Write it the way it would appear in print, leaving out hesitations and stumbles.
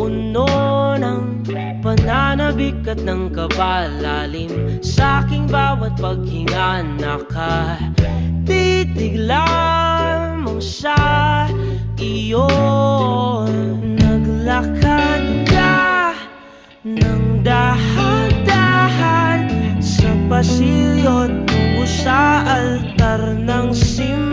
puno ng pananabik at ng kabalalim. Sa aking bawat paghinga nakatitig lamang sa iyo. Naglakad ka ng dahan-dahan sa pasilyo tungo sa altar ng simbahan.